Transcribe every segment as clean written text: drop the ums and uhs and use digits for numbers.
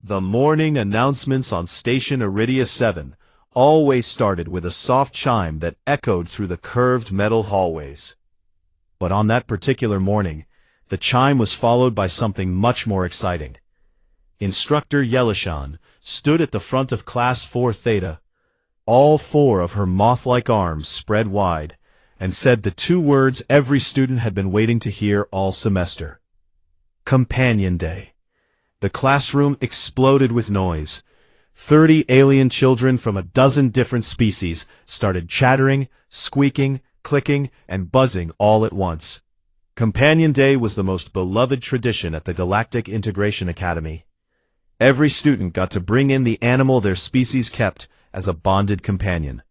The morning announcements on Station Iridia 7 always started with a soft chime that echoed through the curved metal hallways. But on that particular morning, the chime was followed by something much more exciting. Instructor Yelishan stood at the front of Class 4 Theta, all four of her moth-like arms spread wide, and said the two words every student had been waiting to hear all semester. Companion Day. The classroom exploded with noise. 30 alien children from a dozen different species started chattering, squeaking, clicking, and buzzing all at once. Companion Day was the most beloved tradition at the Galactic Integration Academy. Every student got to bring in the animal their species kept as a bonded companion.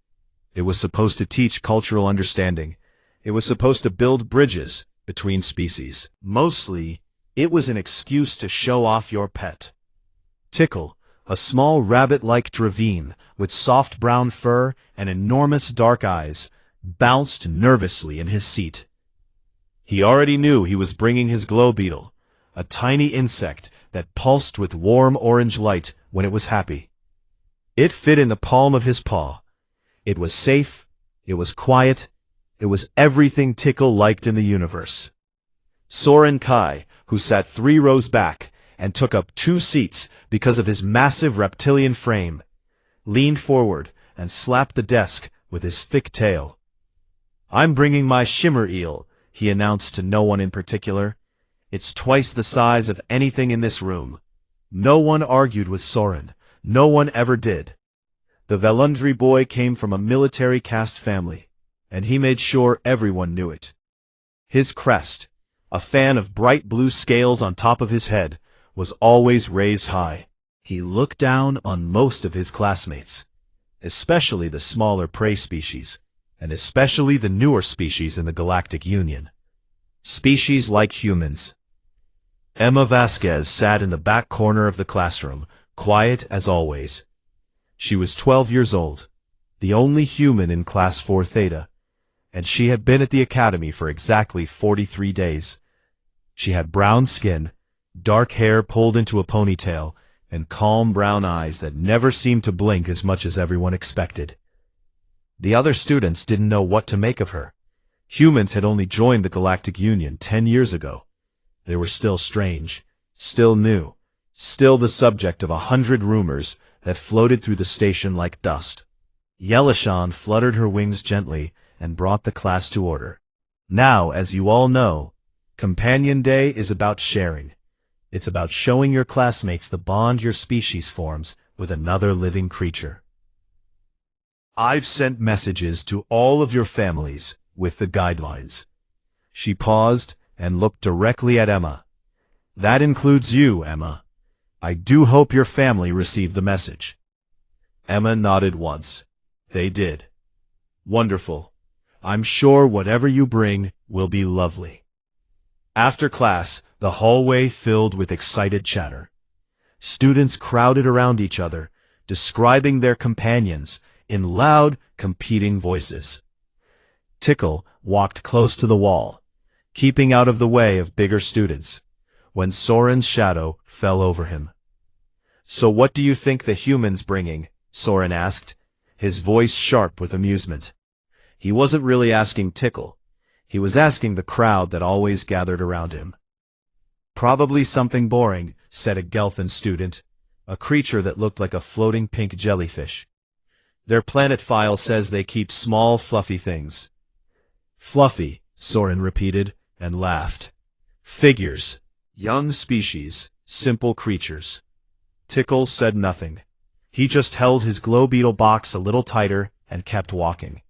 It was supposed to teach cultural understanding. It was supposed to build bridges between species. Mostly, it was an excuse to show off your pet. Tickle, a small rabbit-like Dravine with soft brown fur and enormous dark eyes, bounced nervously in his seat. He already knew he was bringing his glow beetle, a tiny insect that pulsed with warm orange light when it was happy. It fit in the palm of his paw. It was safe, it was quiet, it was everything Tickle liked in the universe. Soren Kai, who sat 3 rows back and took up 2 seats because of his massive reptilian frame, leaned forward and slapped the desk with his thick tail. "I'm bringing my shimmer eel," he announced to no one in particular. "It's twice the size of anything in this room." No one argued with Soren. No one ever did. The Velundri boy came from a military caste family, and he made sure everyone knew it. His crest, a fan of bright blue scales on top of his head, was always raised high. He looked down on most of his classmates, especially the smaller prey species, and especially the newer species in the Galactic Union. Species like humans. Emma Vasquez sat in the back corner of the classroom, quiet as always. She was 12 years old, the only human in Class 4 Theta, and she had been at the academy for exactly 43 days. She had brown skin, dark hair pulled into a ponytail, and calm brown eyes that never seemed to blink as much as everyone expected. The other students didn't know what to make of her. Humans had only joined the Galactic Union 10 years ago. They were still strange, still new, still the subject of 100 rumors that floated through the station like dust. Yelishan fluttered her wings gently and brought the class to order. Now, as you all know, Companion Day is about sharing. It's about showing your classmates the bond your species forms with another living creature. I've sent messages to all of your families with the guidelines. She paused and looked directly at Emma. That includes you, Emma. I do hope your family received the message. Emma nodded once. They did. Wonderful. I'm sure whatever you bring will be lovely. After class, the hallway filled with excited chatter. Students crowded around each other, describing their companions in loud, competing voices. Tickle walked close to the wall, keeping out of the way of bigger students, when Soren's shadow fell over him. "So what do you think the human's bringing?" Soren asked, his voice sharp with amusement. He wasn't really asking Tickle. He was asking the crowd that always gathered around him. "Probably something boring," said a Gelthan student, a creature that looked like a floating pink jellyfish. "Their planet file says they keep small, fluffy things." "Fluffy," Soren repeated, and laughed. "Figures. Young species, simple creatures." Tickle said nothing. He just held his glow beetle box a little tighter and kept walking.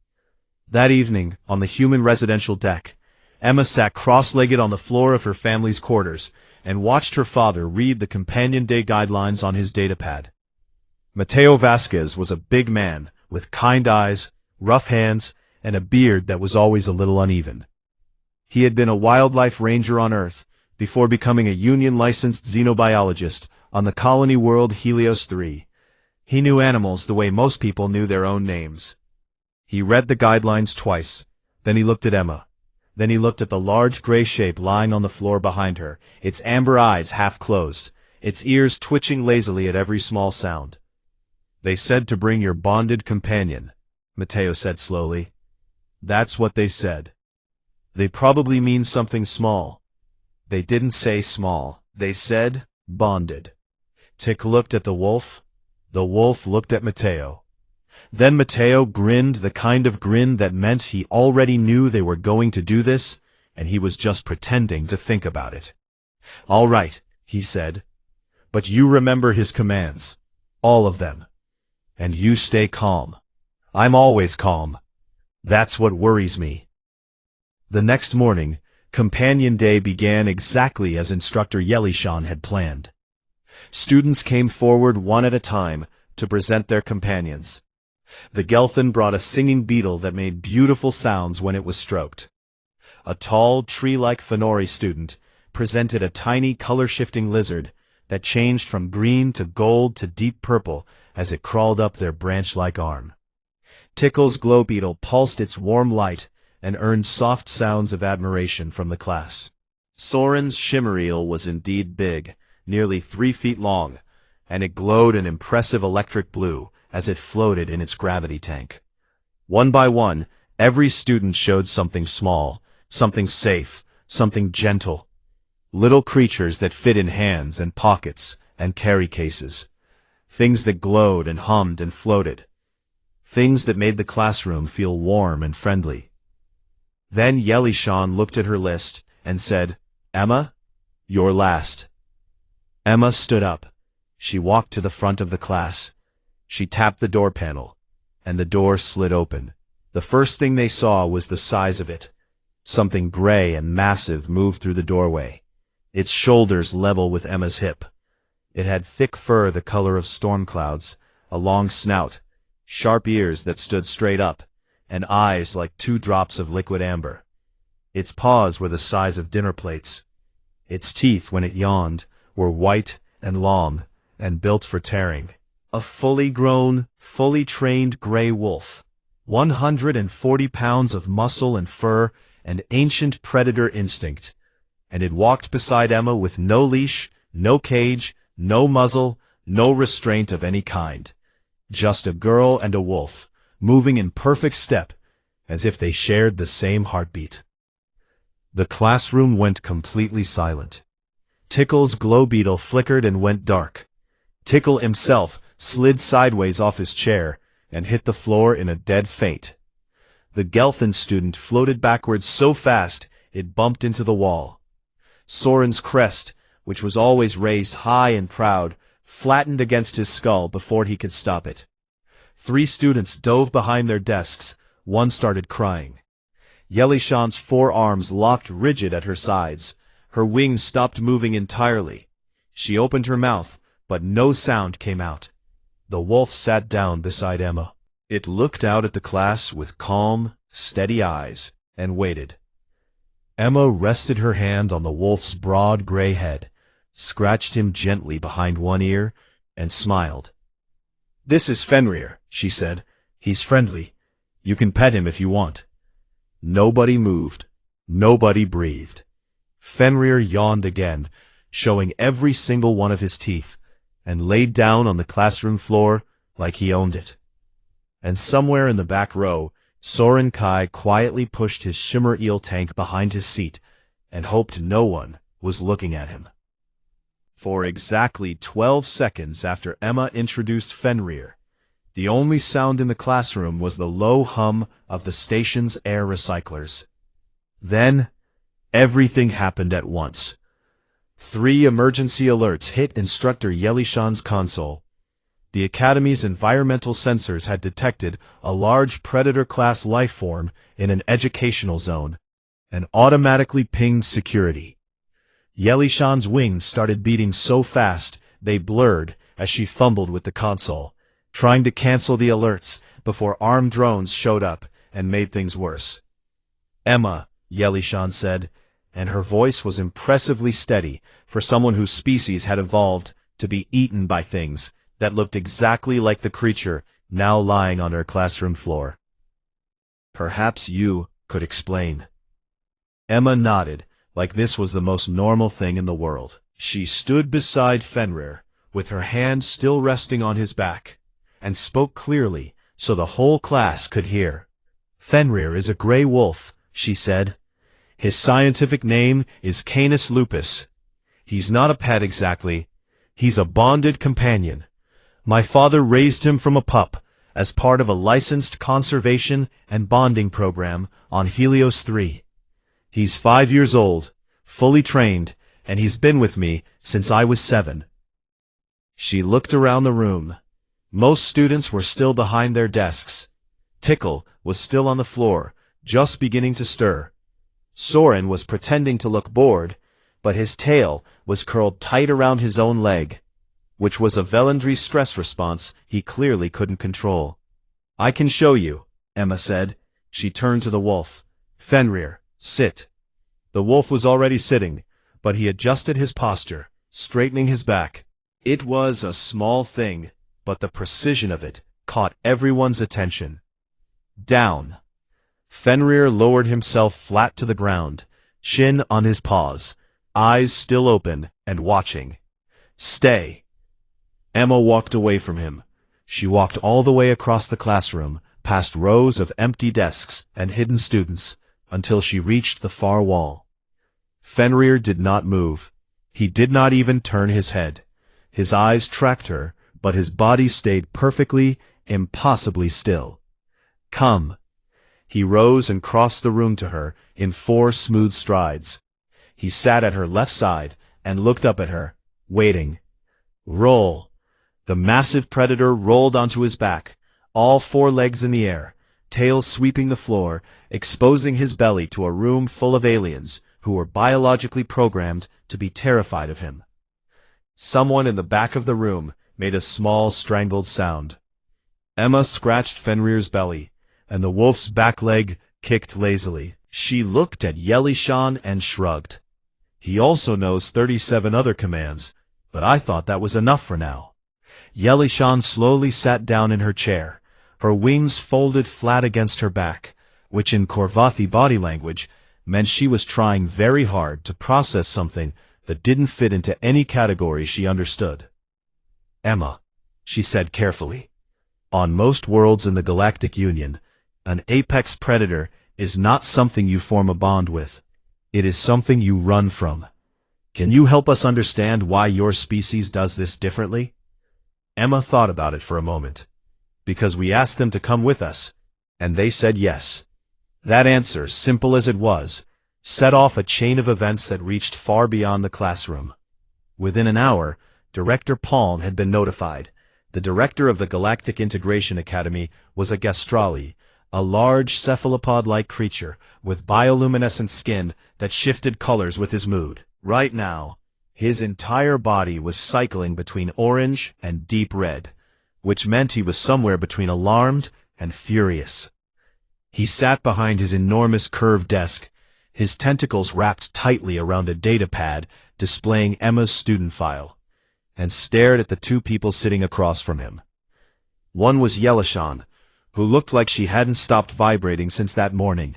That evening, on the human residential deck, Emma sat cross-legged on the floor of her family's quarters and watched her father read the Companion Day guidelines on his datapad. Mateo Vasquez was a big man with kind eyes, rough hands, and a beard that was always a little uneven. He had been a wildlife ranger on Earth before becoming a union-licensed xenobiologist on the colony world Helios 3. He knew animals the way most people knew their own names. He read the guidelines twice, then he looked at Emma. Then he looked at the large gray shape lying on the floor behind her, its amber eyes half closed, its ears twitching lazily at every small sound. "They said to bring your bonded companion," Matteo said slowly. "That's what they said. They probably mean something small." "They didn't say small. They said bonded." Tick looked at the wolf. The wolf looked at Matteo. Then Matteo grinned, the kind of grin that meant he already knew they were going to do this, and he was just pretending to think about it. "All right," he said. "But you remember his commands. All of them. And you stay calm." "I'm always calm. That's what worries me." The next morning, Companion Day began exactly as Instructor Yelishan had planned. Students came forward one at a time to present their companions. The Gelthin brought a singing beetle that made beautiful sounds when it was stroked. A tall, tree-like Fenori student presented a tiny color-shifting lizard that changed from green to gold to deep purple as it crawled up their branch-like arm. Tickle's glow beetle pulsed its warm light and earned soft sounds of admiration from the class. Soren's shimmer eel was indeed big, nearly 3 feet long, and it glowed an impressive electric blue as it floated in its gravity tank. One by one, every student showed something small, something safe, something gentle. Little creatures that fit in hands and pockets and carry cases. Things that glowed and hummed and floated. Things that made the classroom feel warm and friendly. Then Yelishan looked at her list and said, "Emma, you're last." Emma stood up. She walked to the front of the class. She tapped the door panel, and the door slid open. The first thing they saw was the size of it. Something gray and massive moved through the doorway, its shoulders level with Emma's hip. It had thick fur the color of storm clouds, a long snout, sharp ears that stood straight up, and eyes like 2 drops of liquid amber. Its paws were the size of dinner plates. Its teeth, when it yawned, were white and long and built for tearing. A fully grown, fully trained gray wolf. 140 pounds of muscle and fur and ancient predator instinct. And it walked beside Emma with no leash, no cage, no muzzle, no restraint of any kind. Just a girl and a wolf, moving in perfect step, as if they shared the same heartbeat. The classroom went completely silent. Tickle's glow beetle flickered and went dark. Tickle himself slid sideways off his chair and hit the floor in a dead faint. The Gelthin student floated backwards so fast it bumped into the wall. Soren's crest, which was always raised high and proud, flattened against his skull before he could stop it. 3 students dove behind their desks. One started crying. Yelishan's 4 arms locked rigid at her sides. Her wings stopped moving entirely. She opened her mouth, but no sound came out. The wolf sat down beside Emma. It looked out at the class with calm, steady eyes, and waited. Emma rested her hand on the wolf's broad gray head, scratched him gently behind one ear, and smiled. "This is Fenrir," she said. "He's friendly. You can pet him if you want." Nobody moved. Nobody breathed. Fenrir yawned again, showing every single one of his teeth, and laid down on the classroom floor like he owned it. And somewhere in the back row, Soren Kai quietly pushed his shimmer eel tank behind his seat and hoped no one was looking at him. For exactly 12 seconds after Emma introduced Fenrir, the only sound in the classroom was the low hum of the station's air recyclers. Then, everything happened at once. 3 emergency alerts hit Instructor Yelishan's console. The Academy's environmental sensors had detected a large predator-class life form in an educational zone, and automatically pinged security. Yelishan's wings started beating so fast they blurred as she fumbled with the console, trying to cancel the alerts before armed drones showed up and made things worse. "Emma," Yelishan said, and her voice was impressively steady for someone whose species had evolved to be eaten by things that looked exactly like the creature now lying on her classroom floor. "Perhaps you could explain." Emma nodded, like this was the most normal thing in the world. She stood beside Fenrir, with her hand still resting on his back, and spoke clearly, so the whole class could hear. "Fenrir is a gray wolf," she said. "His scientific name is Canis lupus. He's not a pet exactly. He's a bonded companion. My father raised him from a pup, as part of a licensed conservation and bonding program on Helios 3. He's 5 years old, fully trained, and he's been with me since I was 7. She looked around the room. Most students were still behind their desks. Tickle was still on the floor, just beginning to stir. Soren was pretending to look bored, but his tail was curled tight around his own leg, which was a voluntary stress response he clearly couldn't control. "I can show you," Emma said. She turned to the wolf. "Fenrir, sit." The wolf was already sitting, but he adjusted his posture, straightening his back. It was a small thing, but the precision of it caught everyone's attention. "Down." Fenrir lowered himself flat to the ground, chin on his paws, eyes still open and watching. "Stay." Emma walked away from him. She walked all the way across the classroom, past rows of empty desks and hidden students, until she reached the far wall. Fenrir did not move. He did not even turn his head. His eyes tracked her, but his body stayed perfectly, impossibly still. "Come." He rose and crossed the room to her in 4 smooth strides. He sat at her left side and looked up at her, waiting. "Roll." The massive predator rolled onto his back, all 4 legs in the air, tail sweeping the floor, exposing his belly to a room full of aliens who were biologically programmed to be terrified of him. Someone in the back of the room made a small strangled sound. Emma scratched Fenrir's belly, and the wolf's back leg kicked lazily. She looked at Yelishan and shrugged. "He also knows 37 other commands, but I thought that was enough for now." Yelishan slowly sat down in her chair, her wings folded flat against her back, which in Korvathi body language meant she was trying very hard to process something that didn't fit into any category she understood. "Emma," she said carefully, "on most worlds in the Galactic Union, an apex predator is not something you form a bond with. It is something you run from. Can you help us understand why your species does this differently?" Emma thought about it for a moment. "Because we asked them to come with us, and they said yes." That answer, simple as it was, set off a chain of events that reached far beyond the classroom. Within an hour, Director Palm had been notified. The director of the Galactic Integration Academy was a Gastrali, a large cephalopod-like creature with bioluminescent skin that shifted colors with his mood. Right now, his entire body was cycling between orange and deep red, which meant he was somewhere between alarmed and furious. He sat behind his enormous curved desk, his tentacles wrapped tightly around a data pad displaying Emma's student file, and stared at the 2 people sitting across from him. One was Yelishan, who looked like she hadn't stopped vibrating since that morning.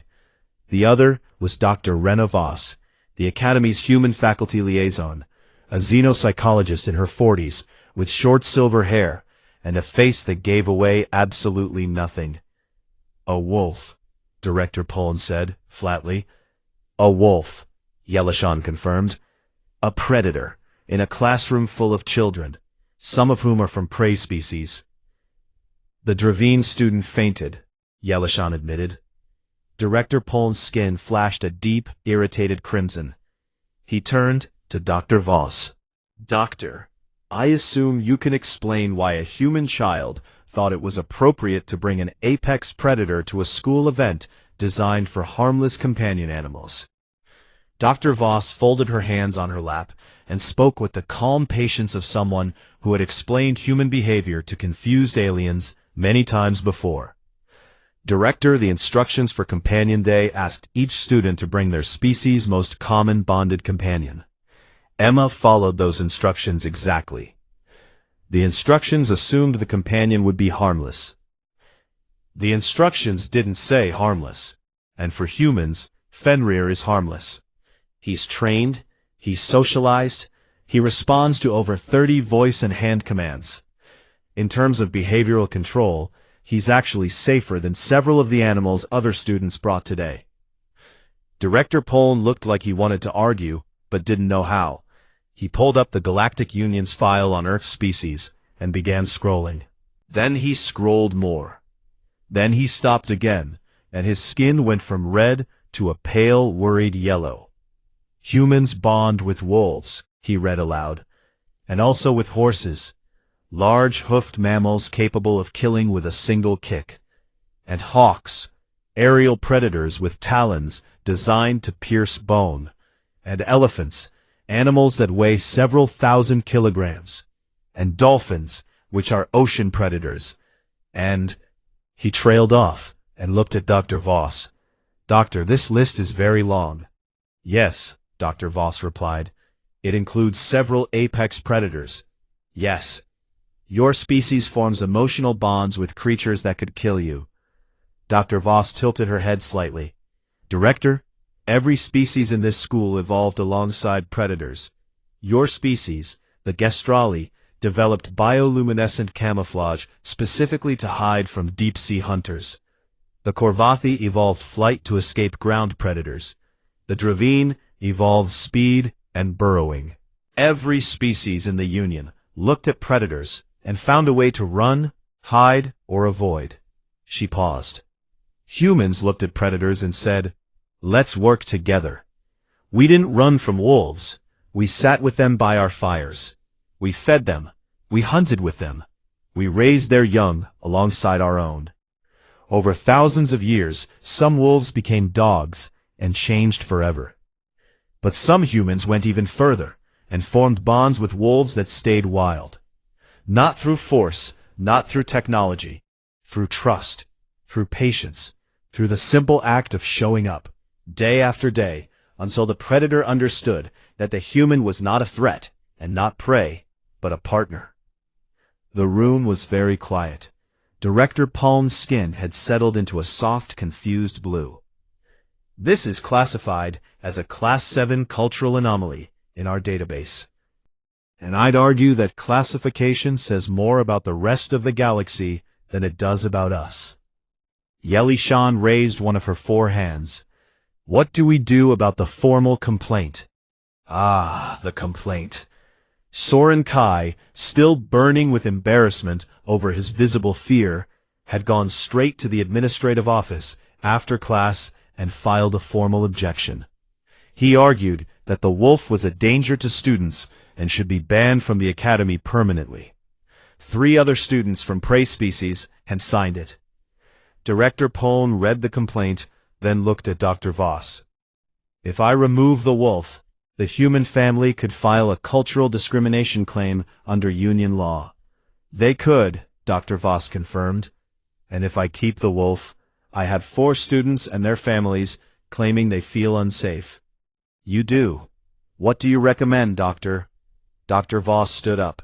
The other was Dr. Rena Voss, the Academy's human faculty liaison, a xenopsychologist in her 40s, with short silver hair and a face that gave away absolutely nothing. "A wolf," Director Poln said, flatly. "A wolf," Yelishan confirmed. "A predator, in a classroom full of children, some of whom are from prey species." "The Dravine student fainted," Yelishan admitted. Director Poln's skin flashed a deep, irritated crimson. He turned to Dr. Voss. "Doctor, I assume you can explain why a human child thought it was appropriate to bring an apex predator to a school event designed for harmless companion animals." Dr. Voss folded her hands on her lap and spoke with the calm patience of someone who had explained human behavior to confused aliens many times before. "Director, the instructions for Companion Day asked each student to bring their species' most common bonded companion. Emma followed those instructions exactly. The instructions assumed the companion would be harmless. The instructions didn't say harmless, and for humans, Fenrir is harmless. He's trained, he's socialized, He responds to over 30 voice and hand commands. In terms of behavioral control, he's actually safer than several of the animals other students brought today. Director Poln looked like he wanted to argue, but didn't know how. He pulled up the Galactic Union's file on Earth species and began scrolling. Then he scrolled more. Then he stopped again, and his skin went from red to a pale, worried yellow. Humans bond with wolves, he read aloud, and also with horses, large hoofed mammals capable of killing with a single kick, and hawks, aerial predators with talons designed to pierce bone, and elephants, animals that weigh several thousand kilograms, and dolphins, which are ocean predators, and... He trailed off and looked at Dr. Voss. Doctor, this list is very long. Yes, Dr. Voss replied. It includes several apex predators. Yes. Your species forms emotional bonds with creatures that could kill you. Dr. Voss tilted her head slightly. Director, every species in this school evolved alongside predators. Your species, the Gestrali, developed bioluminescent camouflage specifically to hide from deep-sea hunters. The Korvathi evolved flight to escape ground predators. The Dravine evolved speed and burrowing. Every species in the Union looked at predators and found a way to run, hide, or avoid. She paused. Humans looked at predators and said, "Let's work together." We didn't run from wolves. We sat with them by our fires. We fed them. We hunted with them. We raised their young alongside our own. Over thousands of years, some wolves became dogs and changed forever. But some humans went even further and formed bonds with wolves that stayed wild. Not through force, not through technology, through trust, through patience, through the simple act of showing up, day after day, until the predator understood that the human was not a threat and not prey, but a partner. The room was very quiet. Director Poln's skin had settled into a soft, confused blue. This is classified as a Class 7 cultural anomaly in our database. And I'd argue that classification says more about the rest of the galaxy than it does about us. Yelishan raised one of her 4 hands. What do we do about the formal complaint? Ah, the complaint. Soren Kai, still burning with embarrassment over his visible fear, had gone straight to the administrative office after class and filed a formal objection. He argued that the wolf was a danger to students and should be banned from the academy permanently. 3 other students from prey species had signed it. Director Poln read the complaint, then looked at Dr. Voss. If I remove the wolf, the human family could file a cultural discrimination claim under union law. They could, Dr. Voss confirmed. And if I keep the wolf, I have 4 students and their families claiming they feel unsafe. You do. What do you recommend, Doctor? Dr. Voss stood up.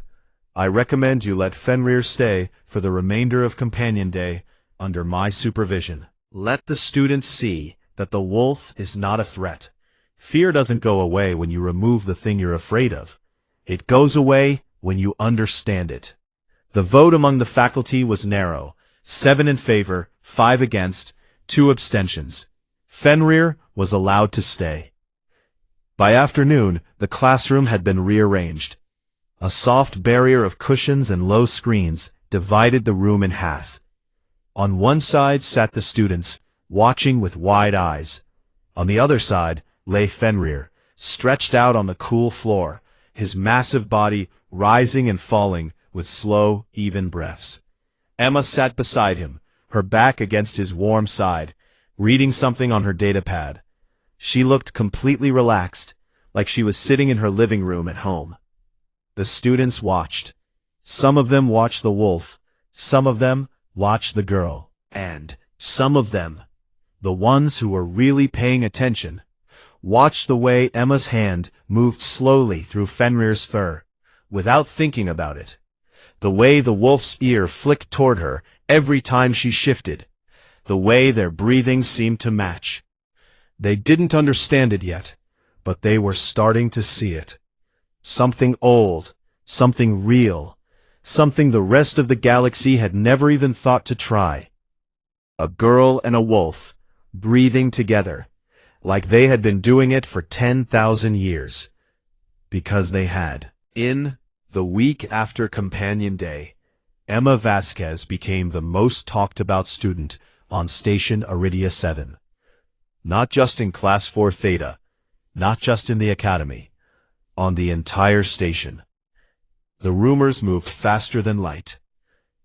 I recommend you let Fenrir stay for the remainder of Companion Day under my supervision. Let the students see that the wolf is not a threat. Fear doesn't go away when you remove the thing you're afraid of. It goes away when you understand it. The vote among the faculty was narrow, 7 in favor, 5 against, 2 abstentions. Fenrir was allowed to stay. By afternoon, the classroom had been rearranged. A soft barrier of cushions and low screens divided the room in half. On one side sat the students, watching with wide eyes. On the other side lay Fenrir, stretched out on the cool floor, his massive body rising and falling with slow, even breaths. Emma sat beside him, her back against his warm side, reading something on her datapad. She looked completely relaxed, like she was sitting in her living room at home. The students watched. Some of them watched the wolf, some of them watched the girl, and some of them, the ones who were really paying attention, watched the way Emma's hand moved slowly through Fenrir's fur, without thinking about it. The way the wolf's ear flicked toward her every time she shifted. The way their breathing seemed to match. They didn't understand it yet, but they were starting to see it. Something old, something real, something the rest of the galaxy had never even thought to try. A girl and a wolf, breathing together, like they had been doing it for 10,000 years. Because they had. In the week after Companion Day, Emma Vasquez became the most talked about student on Station Iridia 7. Not just in Class 4 Theta, not just in the Academy, on the entire station. The rumors moved faster than light.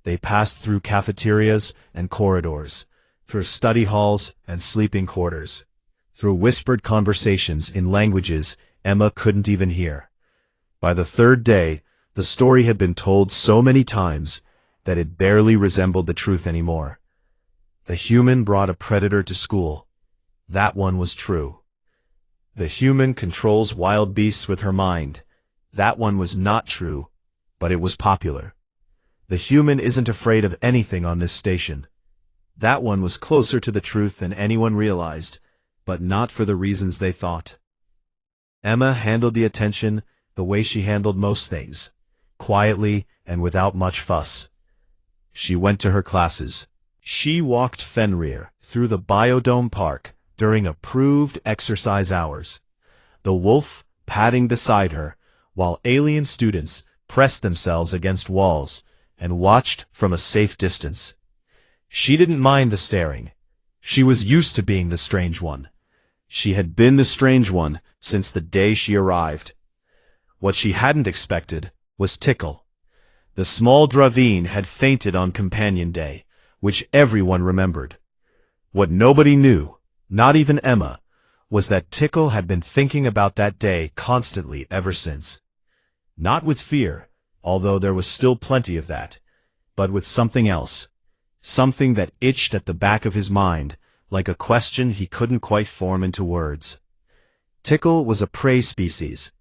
They passed through cafeterias and corridors, through study halls and sleeping quarters, through whispered conversations in languages Emma couldn't even hear. By the third day, the story had been told so many times that it barely resembled the truth anymore. The human brought a predator to school. That one was true. The human controls wild beasts with her mind. That one was not true, but it was popular. The human isn't afraid of anything on this station. That one was closer to the truth than anyone realized, but not for the reasons they thought. Emma handled the attention the way she handled most things, quietly and without much fuss. She went to her classes. She walked Fenrir through the Biodome Park during approved exercise hours, the wolf padding beside her, while alien students pressed themselves against walls and watched from a safe distance. She didn't mind the staring. She was used to being the strange one. She had been the strange one since the day she arrived. What she hadn't expected was Tickle. The small Dravine had fainted on Companion Day, which everyone remembered. What nobody knew, not even Emma, was that Tickle had been thinking about that day constantly ever since. Not with fear, although there was still plenty of that, but with something else. Something that itched at the back of his mind, like a question he couldn't quite form into words. Tickle was a prey species.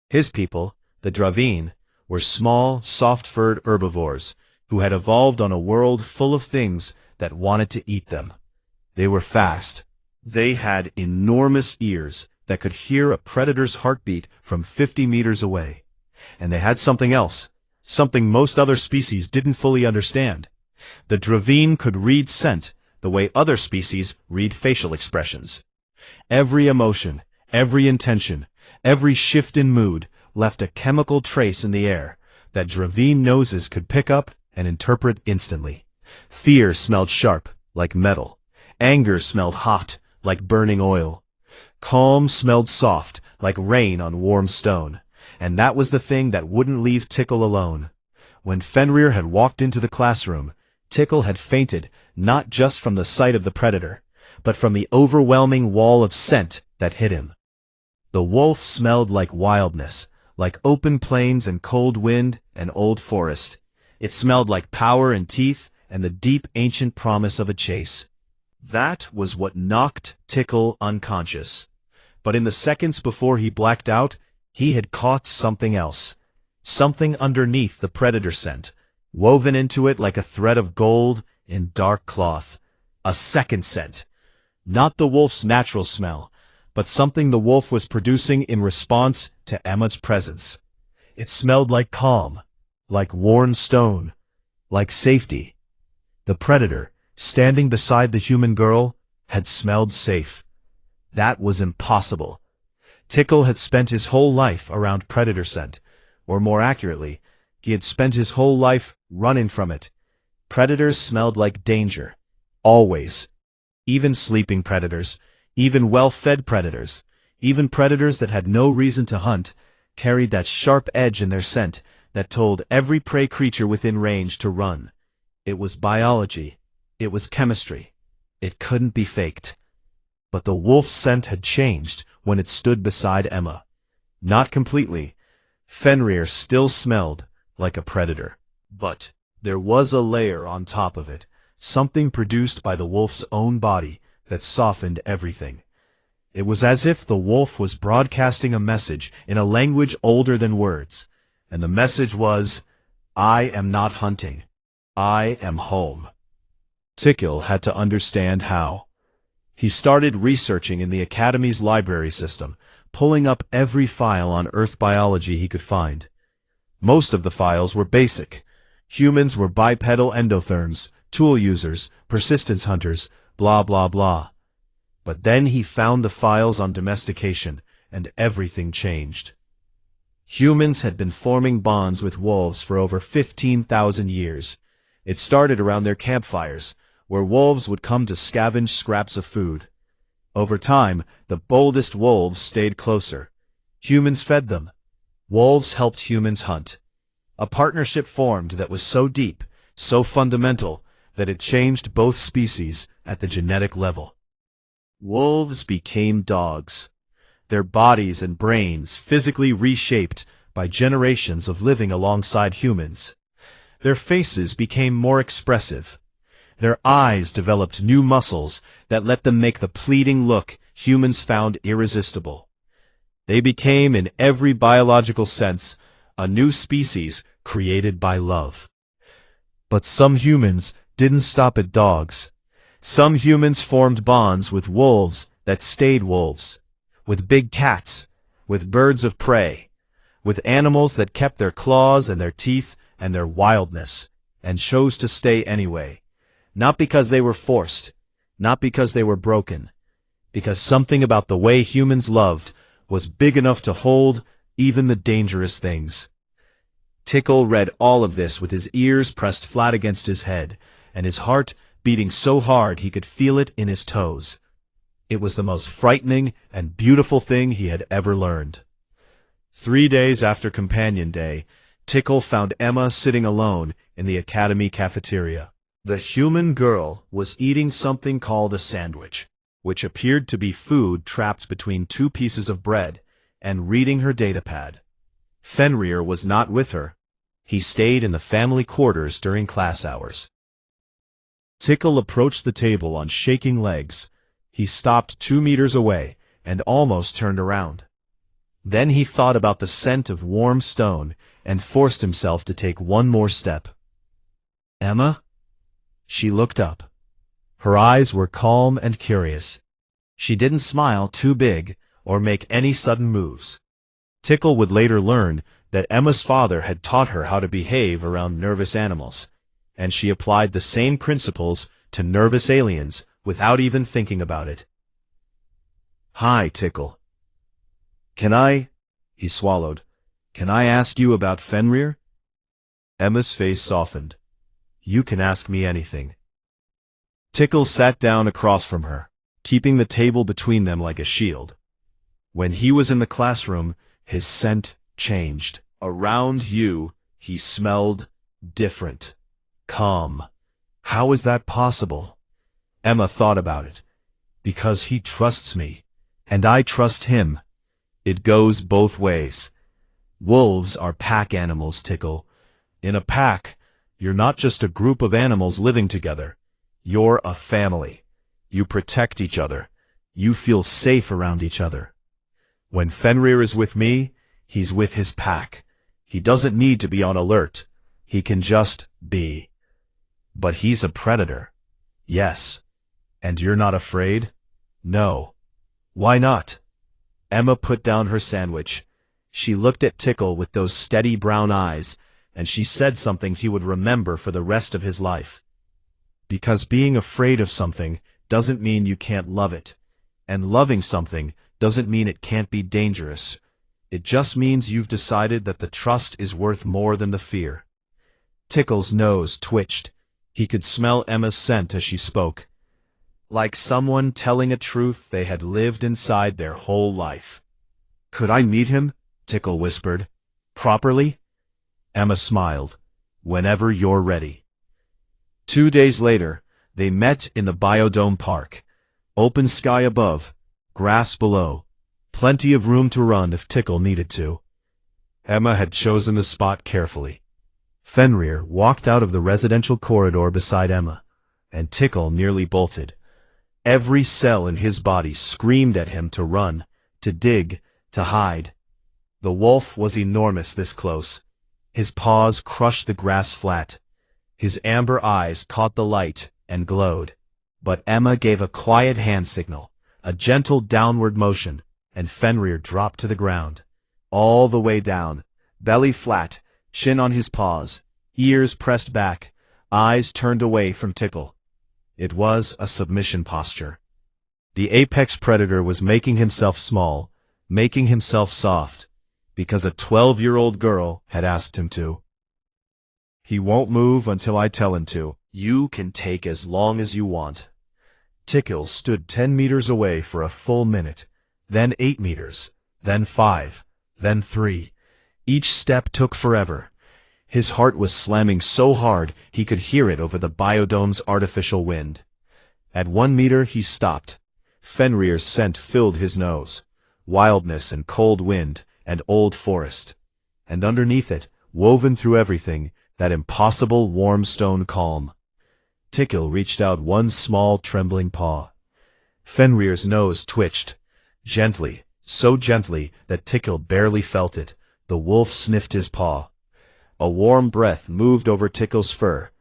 His people, the Dravine, were small, soft-furred herbivores who had evolved on a world full of things that wanted to eat them. They were fast. They had enormous ears that could hear a predator's heartbeat from 50 meters away. And they had something else, something most other species didn't fully understand. The Dravine could read scent the way other species read facial expressions. Every emotion, every intention, every shift in mood left a chemical trace in the air that Dravine noses could pick up and interpret instantly. Fear smelled sharp, like metal. Anger smelled hot, like burning oil. Calm smelled soft, like rain on warm stone. And that was the thing that wouldn't leave Tickle alone. When Fenrir had walked into the classroom, Tickle had fainted not just from the sight of the predator, but from the overwhelming wall of scent that hit him. The wolf smelled like wildness, like open plains and cold wind and old forest. It smelled like power and teeth and the deep ancient promise of a chase. That was what knocked Tickle unconscious. But in the seconds before he blacked out, he had caught something else. Something underneath the predator scent, woven into it like a thread of gold in dark cloth. A second scent. Not the wolf's natural smell, but something the wolf was producing in response to Emma's presence. It smelled like calm, like worn stone, like safety. The predator, standing beside the human girl, had smelled safe. That was impossible. Tickle had spent his whole life around predator scent, or more accurately, he had spent his whole life running from it. Predators smelled like danger. Always. Even sleeping predators, even well-fed predators, even predators that had no reason to hunt, carried that sharp edge in their scent that told every prey creature within range to run. It was biology. It was chemistry. It couldn't be faked. But the wolf's scent had changed when it stood beside Emma. Not completely. Fenrir still smelled like a predator. But there was a layer on top of it, something produced by the wolf's own body that softened everything. It was as if the wolf was broadcasting a message in a language older than words, and the message was, I am not hunting. I am home. Tickle had to understand how. He started researching in the Academy's library system, pulling up every file on Earth biology he could find. Most of the files were basic. Humans were bipedal endotherms, tool users, persistence hunters, blah blah blah. But then he found the files on domestication, and everything changed. Humans had been forming bonds with wolves for over 15,000 years. It started around their campfires, where wolves would come to scavenge scraps of food. Over time, the boldest wolves stayed closer. Humans fed them. Wolves helped humans hunt. A partnership formed that was so deep, so fundamental, that it changed both species at the genetic level. Wolves became dogs. Their bodies and brains physically reshaped by generations of living alongside humans. Their faces became more expressive. Their eyes developed new muscles that let them make the pleading look humans found irresistible. They became, in every biological sense, a new species created by love. But some humans didn't stop at dogs. Some humans formed bonds with wolves that stayed wolves, with big cats, with birds of prey, with animals that kept their claws and their teeth and their wildness, and chose to stay anyway. Not because they were forced, not because they were broken, because something about the way humans loved was big enough to hold even the dangerous things. Tickle read all of this with his ears pressed flat against his head, and his heart beating so hard he could feel it in his toes. It was the most frightening and beautiful thing he had ever learned. 3 days after Companion Day, Tickle found Emma sitting alone in the academy cafeteria. The human girl was eating something called a sandwich, which appeared to be food trapped between 2 pieces of bread, and reading her datapad. Fenrir was not with her. He stayed in the family quarters during class hours. Tickle approached the table on shaking legs. He stopped 2 meters away and almost turned around. Then he thought about the scent of warm stone and forced himself to take one more step. Emma? She looked up. Her eyes were calm and curious. She didn't smile too big or make any sudden moves. Tickle would later learn that Emma's father had taught her how to behave around nervous animals, and she applied the same principles to nervous aliens without even thinking about it. Hi, Tickle. He swallowed. Can I ask you about Fenrir? Emma's face softened. You can ask me anything. Tickle sat down across from her, keeping the table between them like a shield. When he was in the classroom, his scent changed. Around you, he smelled different. Calm. How is that possible? Emma thought about it. Because he trusts me, and I trust him. It goes both ways. Wolves are pack animals, Tickle. In a pack, you're not just a group of animals living together. You're a family. You protect each other. You feel safe around each other. When Fenrir is with me, he's with his pack. He doesn't need to be on alert. He can just be. But he's a predator. Yes. And you're not afraid? No. Why not? Emma put down her sandwich. She looked at Tickle with those steady brown eyes, and she said something he would remember for the rest of his life. Because being afraid of something doesn't mean you can't love it, and loving something doesn't mean it can't be dangerous. It just means you've decided that the trust is worth more than the fear. Tickle's nose twitched. He could smell Emma's scent as she spoke. Like someone telling a truth they had lived inside their whole life. Could I meet him? Tickle whispered. Properly? Emma smiled. Whenever you're ready. 2 days later, they met in the Biodome Park. Open sky above, grass below, plenty of room to run if Tickle needed to. Emma had chosen the spot carefully. Fenrir walked out of the residential corridor beside Emma, and Tickle nearly bolted. Every cell in his body screamed at him to run, to dig, to hide. The wolf was enormous this close. His paws crushed the grass flat. His amber eyes caught the light and glowed. But Emma gave a quiet hand signal, a gentle downward motion, and Fenrir dropped to the ground. All the way down, belly flat, chin on his paws, ears pressed back, eyes turned away from Tickle. It was a submission posture. The apex predator was making himself small, making himself soft, because a 12-year-old girl had asked him to. He won't move until I tell him to. You can take as long as you want. Tickle stood 10 meters away for a full minute, then 8 meters, then 5, then 3. Each step took forever. His heart was slamming so hard he could hear it over the biodome's artificial wind. At 1 meter he stopped. Fenrir's scent filled his nose. Wildness and cold wind and old forest. And underneath it, woven through everything, that impossible warm stone calm. Tickle reached out one small trembling paw. Fenrir's nose twitched. Gently, so gently that Tickle barely felt it, the wolf sniffed his paw. A warm breath moved over Tickle's fur,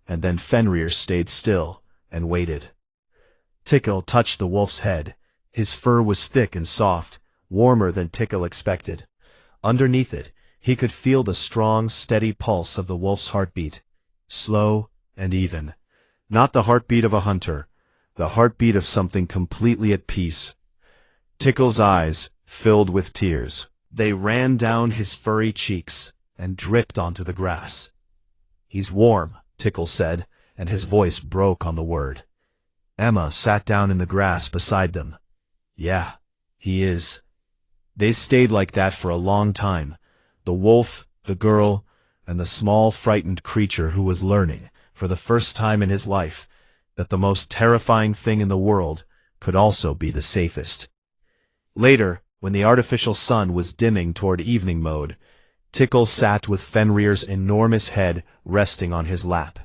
and then Fenrir stayed still and waited. Tickle touched the wolf's head. His fur was thick and soft, warmer than Tickle expected. Underneath it, he could feel the strong, steady pulse of the wolf's heartbeat, slow and even. Not the heartbeat of a hunter, the heartbeat of something completely at peace. Tickle's eyes filled with tears. They ran down his furry cheeks and dripped onto the grass. He's warm, Tickle said, and his voice broke on the word. Emma sat down in the grass beside them. Yeah, he is. They stayed like that for a long time. The wolf, the girl, and the small frightened creature who was learning, for the first time in his life, that the most terrifying thing in the world could also be the safest. Later, when the artificial sun was dimming toward evening mode, Tickle sat with Fenrir's enormous head resting on his lap.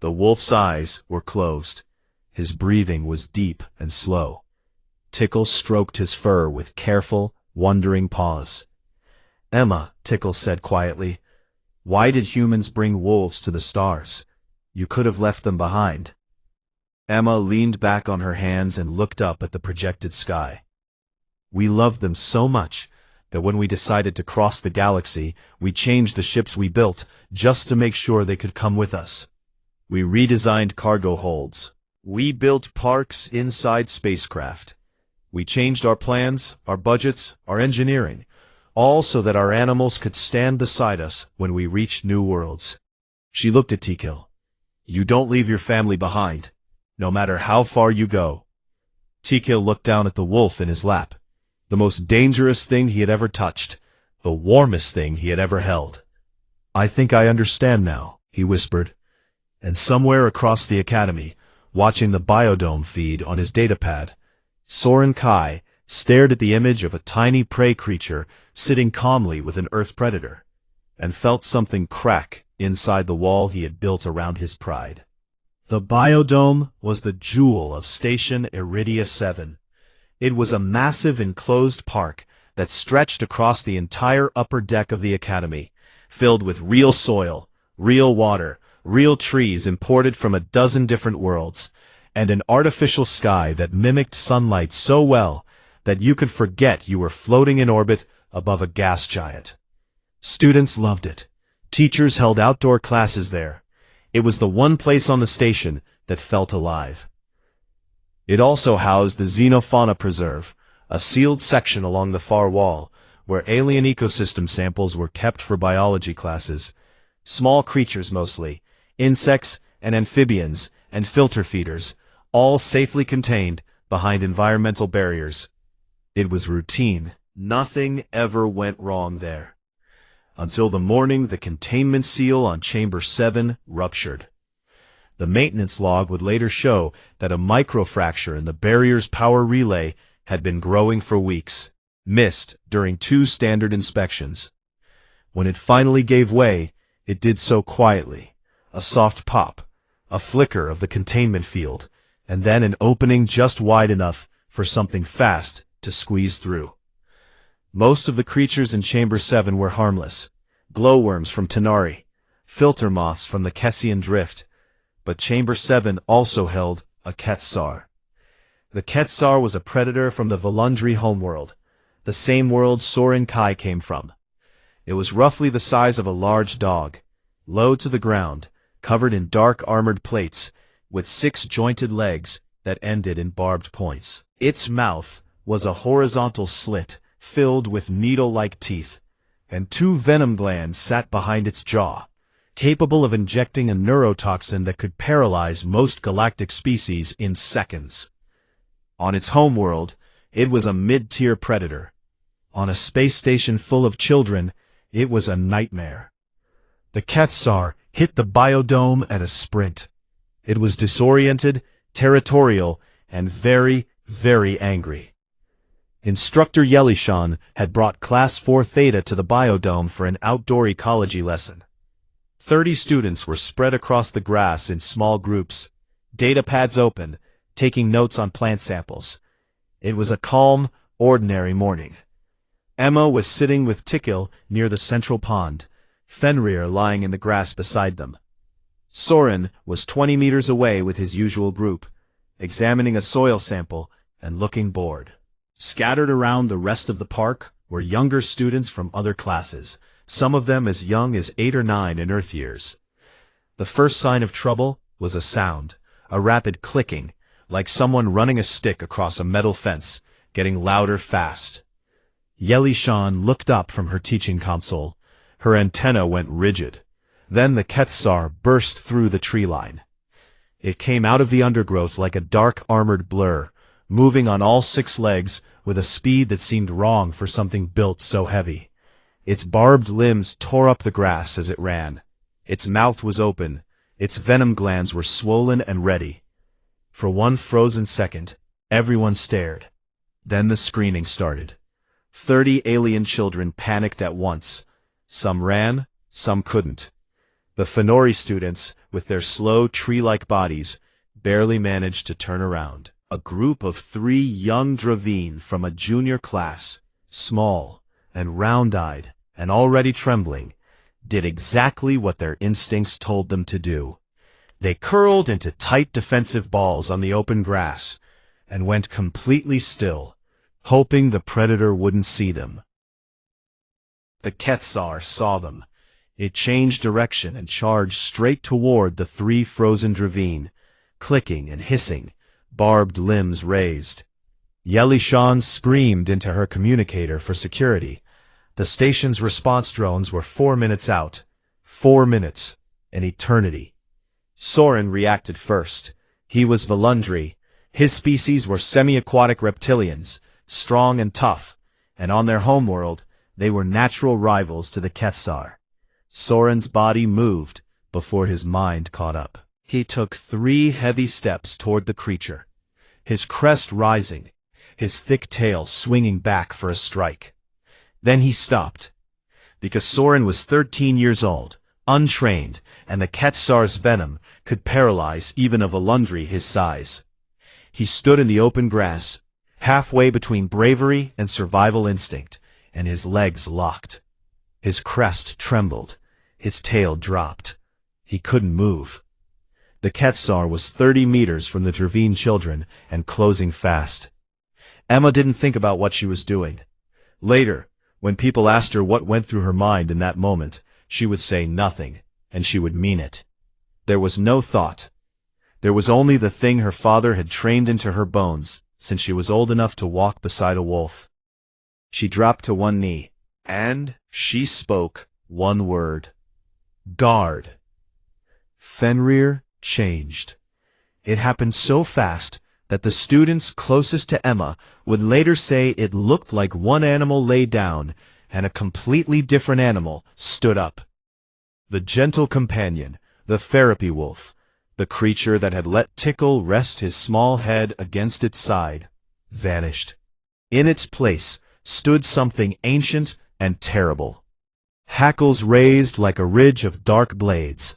The wolf's eyes were closed. His breathing was deep and slow. Tickle stroked his fur with careful, wondering paws. Emma, Tickle said quietly, why did humans bring wolves to the stars? You could have left them behind. Emma leaned back on her hands and looked up at the projected sky. We loved them so much that when we decided to cross the galaxy, we changed the ships we built just to make sure they could come with us. We redesigned cargo holds. We built parks inside spacecraft. We changed our plans, our budgets, our engineering, all so that our animals could stand beside us when we reached new worlds. She looked at Tickle. You don't leave your family behind, no matter how far you go. Tickle looked down at the wolf in his lap, the most dangerous thing he had ever touched, the warmest thing he had ever held. I think I understand now, he whispered. And somewhere across the academy, watching the biodome feed on his datapad, Soren Kai stared at the image of a tiny prey creature sitting calmly with an Earth predator, and felt something crack inside the wall he had built around his pride. The biodome was the jewel of Station Iridia 7. It was a massive enclosed park that stretched across the entire upper deck of the academy, filled with real soil, real water, real trees imported from a dozen different worlds, and an artificial sky that mimicked sunlight so well that you could forget you were floating in orbit above a gas giant. Students loved it. Teachers held outdoor classes there. It was the one place on the station that felt alive. It also housed the Xenofauna Preserve, a sealed section along the far wall, where alien ecosystem samples were kept for biology classes. Small creatures mostly, insects and amphibians and filter feeders, all safely contained behind environmental barriers. It was routine. Nothing ever went wrong there. Until the morning the containment seal on Chamber 7 ruptured. The maintenance log would later show that a microfracture in the barrier's power relay had been growing for weeks, missed during 2 standard inspections. When it finally gave way, it did so quietly. A soft pop, a flicker of the containment field, and then an opening just wide enough for something fast to squeeze through. Most of the creatures in Chamber 7 were harmless. Glowworms from Tanari, filter moths from the Kessian Drift, but Chamber 7 also held a Quetzar. The Quetzar was a predator from the Volundri homeworld, the same world Soren Kai came from. It was roughly the size of a large dog, low to the ground, covered in dark armored plates, with 6 jointed legs that ended in barbed points. Its mouth was a horizontal slit filled with needle-like teeth, and 2 venom glands sat behind its jaw, capable of injecting a neurotoxin that could paralyze most galactic species in seconds. On its homeworld, it was a mid-tier predator. On a space station full of children, it was a nightmare. The Quetzar hit the biodome at a sprint. It was disoriented, territorial, and very, very angry. Instructor Yelishan had brought Class 4 Theta to the biodome for an outdoor ecology lesson. 30 students were spread across the grass in small groups, data pads open, taking notes on plant samples. It was a calm, ordinary morning. Emma was sitting with Tikil near the central pond, Fenrir lying in the grass beside them. Soren was 20 meters away with his usual group, examining a soil sample and looking bored. Scattered around the rest of the park were younger students from other classes, some of them as young as 8 or 9 in Earth years. The first sign of trouble was a sound, a rapid clicking, like someone running a stick across a metal fence, getting louder fast. Yelishan looked up from her teaching console. Her antenna went rigid. Then the Quetzar burst through the tree line. It came out of the undergrowth like a dark armored blur, moving on all 6 legs with a speed that seemed wrong for something built so heavy. Its barbed limbs tore up the grass as it ran. Its mouth was open. Its venom glands were swollen and ready. For one frozen second, everyone stared. Then the screening started. 30 alien children panicked at once. Some ran, some couldn't. The Fenori students, with their slow tree-like bodies, barely managed to turn around. A group of 3 young Dravine from a junior class, small and round-eyed and already trembling, did exactly what their instincts told them to do. They curled into tight defensive balls on the open grass and went completely still, hoping the predator wouldn't see them. The Quetzar saw them. It changed direction and charged straight toward the 3 frozen Dravine, clicking and hissing, barbed limbs raised. Yelishan screamed into her communicator for security. The station's response drones were 4 minutes out. 4 minutes. An eternity. Soren reacted first. He was Volundri. His species were semi-aquatic reptilians, strong and tough, and on their homeworld, they were natural rivals to the Quetzar. Soren's body moved before his mind caught up. He took 3 heavy steps toward the creature, his crest rising, his thick tail swinging back for a strike. Then he stopped, because Soren was 13 years old, untrained, and the Quetzar's venom could paralyze even a Volundri his size. He stood in the open grass, halfway between bravery and survival instinct, and his legs locked. His crest trembled, his tail dropped. He couldn't move. The Quetzar was 30 meters from the Dravine children and closing fast. Emma didn't think about what she was doing. Later, when people asked her what went through her mind in that moment, she would say nothing, and she would mean it. There was no thought. There was only the thing her father had trained into her bones since she was old enough to walk beside a wolf. She dropped to one knee, and she spoke one word. Guard. Fenrir changed. It happened so fast that the students closest to Emma would later say it looked like one animal lay down and a completely different animal stood up. The gentle companion, the therapy wolf, the creature that had let Tickle rest his small head against its side, vanished. In its place stood something ancient and terrible. Hackles raised like a ridge of dark blades,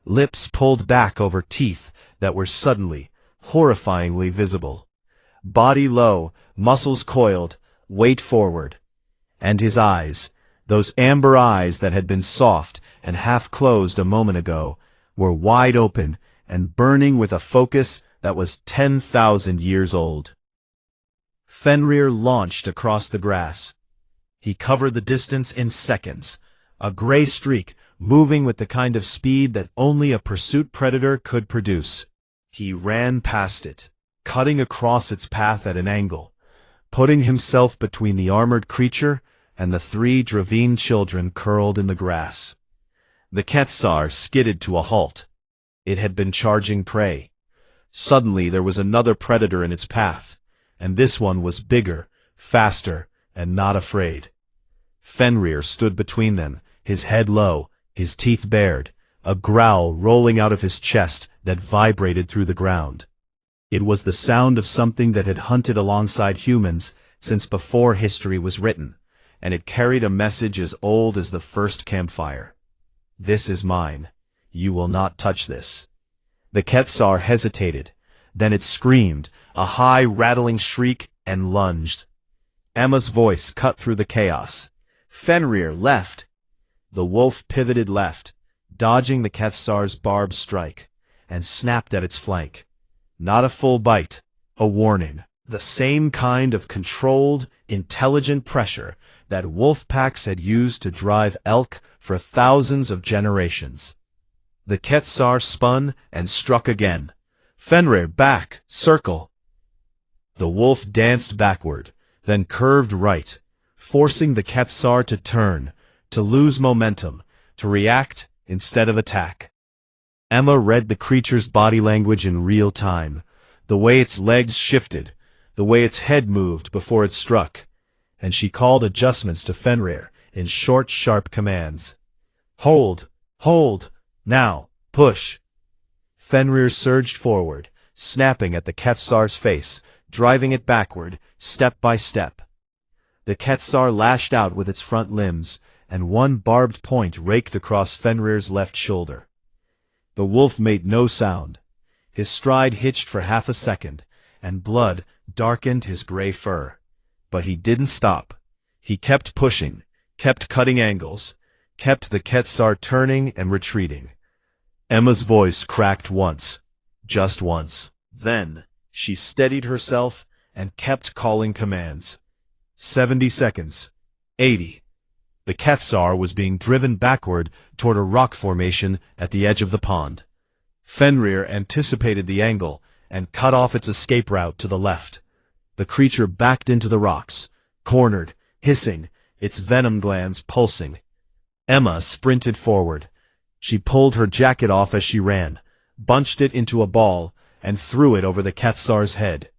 lips pulled back over teeth that were suddenly, horrifyingly visible. Body low, muscles coiled, weight forward. And his eyes, those amber eyes that had been soft and half-closed a moment ago, were wide open and burning with a focus that was 10,000 years old. Fenrir launched across the grass. He covered the distance in seconds, a gray streak moving with the kind of speed that only a pursuit predator could produce. He ran past it, cutting across its path at an angle, putting himself between the armored creature and the 3 Dravine children curled in the grass. The Kethsar skidded to a halt. It had been charging prey. Suddenly there was another predator in its path, and this one was bigger, faster, and not afraid. Fenrir stood between them, his head low, his teeth bared, a growl rolling out of his chest that vibrated through the ground. It was the sound of something that had hunted alongside humans since before history was written, and it carried a message as old as the first campfire. This is mine. You will not touch this. The Kethsar hesitated. Then it screamed, a high rattling shriek, and lunged. Emma's voice cut through the chaos. Fenrir, left! The wolf pivoted left, dodging the Kethsar's barbed strike, and snapped at its flank. Not a full bite, a warning. The same kind of controlled, intelligent pressure that wolf packs had used to drive elk for thousands of generations. The Kethsar spun and struck again. Fenrir, back, circle. The wolf danced backward, then curved right, forcing the Kethsar to turn, to lose momentum, to react instead of attack. Emma read the creature's body language in real time, the way its legs shifted, the way its head moved before it struck, and she called adjustments to Fenrir in short, sharp commands. Hold, hold, now, push. Fenrir surged forward, snapping at the Kethsar's face, driving it backward, step by step. The Kethsar lashed out with its front limbs, and one barbed point raked across Fenrir's left shoulder. The wolf made no sound. His stride hitched for half a second, and blood darkened his gray fur. But he didn't stop. He kept pushing, kept cutting angles, kept the Kethsar turning and retreating. Emma's voice cracked once, just once. Then she steadied herself and kept calling commands. 70 seconds. 80. The Kethsar was being driven backward toward a rock formation at the edge of the pond. Fenrir anticipated the angle and cut off its escape route to the left. The creature backed into the rocks, cornered, hissing, its venom glands pulsing. Emma sprinted forward. She pulled her jacket off as she ran, bunched it into a ball, and threw it over the Kethsar's head.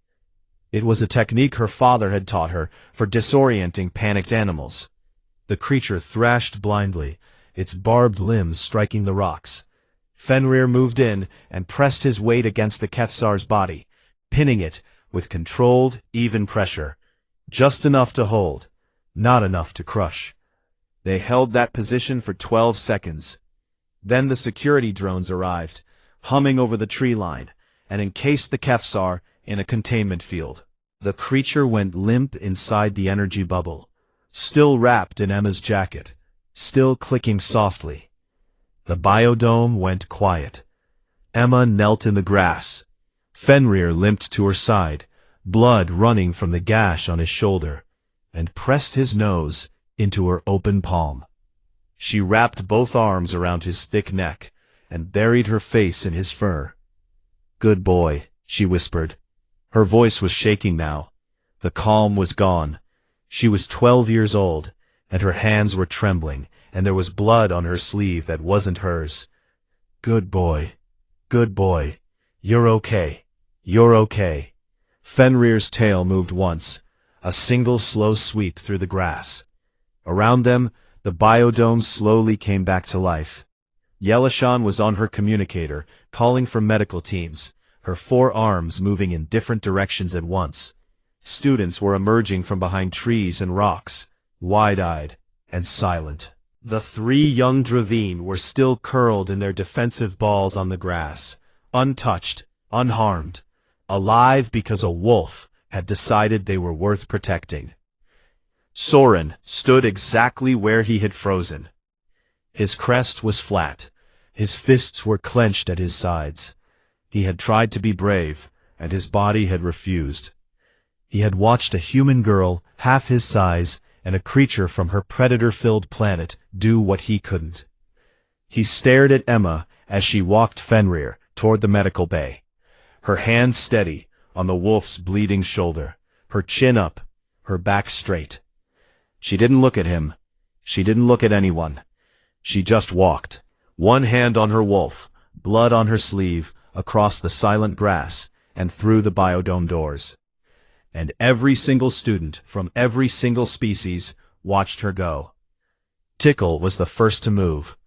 It was a technique her father had taught her for disorienting panicked animals. The creature thrashed blindly, its barbed limbs striking the rocks. Fenrir moved in and pressed his weight against the Kethsar's body, pinning it with controlled, even pressure. Just enough to hold, not enough to crush. They held that position for 12 seconds. Then the security drones arrived, humming over the tree line, and encased the Kethsar in a containment field. The creature went limp inside the energy bubble, still wrapped in Emma's jacket, still clicking softly. The biodome went quiet. Emma knelt in the grass. Fenrir limped to her side, blood running from the gash on his shoulder, and pressed his nose into her open palm. She wrapped both arms around his thick neck and buried her face in his fur. "Good boy," she whispered. Her voice was shaking now. The calm was gone. She was 12 years old, and her hands were trembling, and there was blood on her sleeve that wasn't hers. "Good boy. Good boy. You're okay. You're okay." Fenrir's tail moved once, a single slow sweep through the grass. Around them, the biodome slowly came back to life. Yelishan was on her communicator, calling for medical teams, her 4 arms moving in different directions at once. Students were emerging from behind trees and rocks, wide-eyed and silent. The 3 young Dravine were still curled in their defensive balls on the grass, untouched, unharmed, alive because a wolf had decided they were worth protecting. Soren stood exactly where he had frozen. His crest was flat. His fists were clenched at his sides. He had tried to be brave, and his body had refused. He had watched a human girl, half his size, and a creature from her predator-filled planet do what he couldn't. He stared at Emma as she walked Fenrir toward the medical bay, her hand steady on the wolf's bleeding shoulder, her chin up, her back straight. She didn't look at him. She didn't look at anyone. She just walked, one hand on her wolf, blood on her sleeve, across the silent grass and through the biodome doors. And every single student from every single species watched her go. Tickle was the first to move.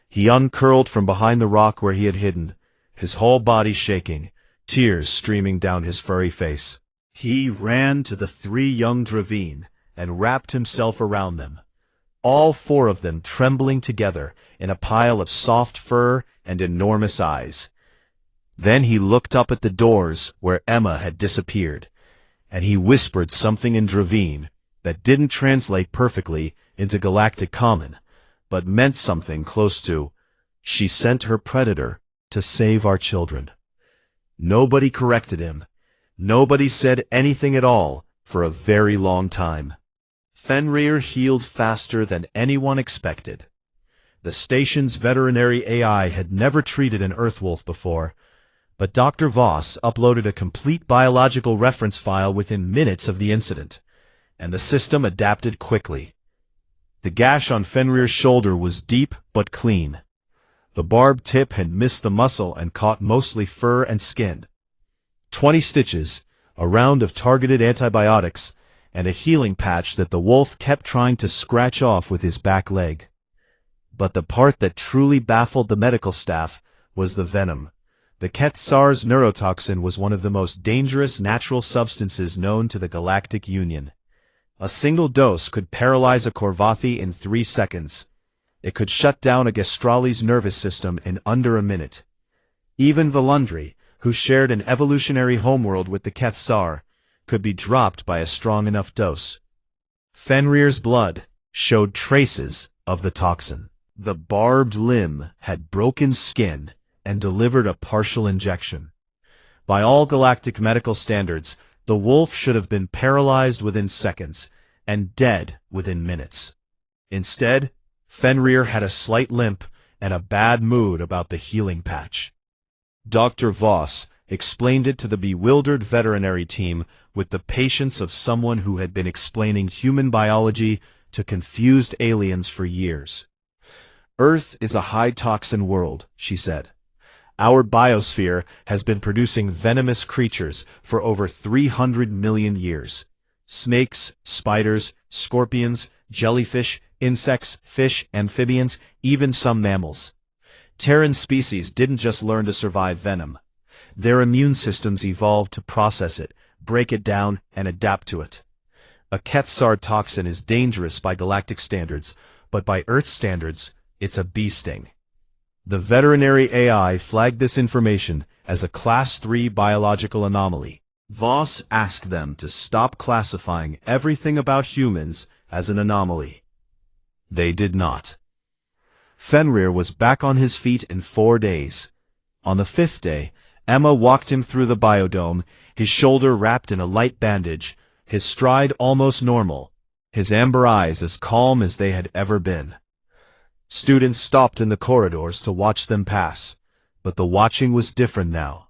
He uncurled from behind the rock where he had hidden, his whole body shaking, tears streaming down his furry face. He ran to the three young Dravine and wrapped himself around them, all four of them trembling together in a pile of soft fur and enormous eyes. Then he looked up at the doors where Emma had disappeared, and he whispered something in Dravine that didn't translate perfectly into Galactic Common, but meant something close to, "She sent her predator to save our children." Nobody corrected him. Nobody said anything at all for a very long time. Fenrir healed faster than anyone expected. The station's veterinary AI had never treated an Earthwolf before, but Dr. Voss uploaded a complete biological reference file within minutes of the incident, and the system adapted quickly. The gash on Fenrir's shoulder was deep but clean. The barbed tip had missed the muscle and caught mostly fur and skin. 20 stitches, a round of targeted antibiotics, and a healing patch that the wolf kept trying to scratch off with his back leg. But the part that truly baffled the medical staff was the venom. The Kethsar's neurotoxin was one of the most dangerous natural substances known to the Galactic Union. A single dose could paralyze a Korvathi in 3 seconds. It could shut down a Gestrali's nervous system in under a minute. Even Valundri, who shared an evolutionary homeworld with the Kethsar, could be dropped by a strong enough dose. Fenrir's blood showed traces of the toxin. The barbed limb had broken skin and delivered a partial injection. By all galactic medical standards, the wolf should have been paralyzed within seconds and dead within minutes. Instead, Fenrir had a slight limp and a bad mood about the healing patch. Dr. Voss explained it to the bewildered veterinary team with the patience of someone who had been explaining human biology to confused aliens for years. "Earth is a high-toxin world," she said. "Our biosphere has been producing venomous creatures for over 300 million years. Snakes, spiders, scorpions, jellyfish, insects, fish, amphibians, even some mammals. Terran species didn't just learn to survive venom. Their immune systems evolved to process it, break it down, and adapt to it. A Kethsar toxin is dangerous by galactic standards, but by Earth standards, it's a bee sting." The veterinary AI flagged this information as a Class 3 biological anomaly. Voss asked them to stop classifying everything about humans as an anomaly. They did not. Fenrir was back on his feet in 4 days. On the 5th day, Emma walked him through the biodome, his shoulder wrapped in a light bandage, his stride almost normal, his amber eyes as calm as they had ever been. Students stopped in the corridors to watch them pass, but the watching was different now.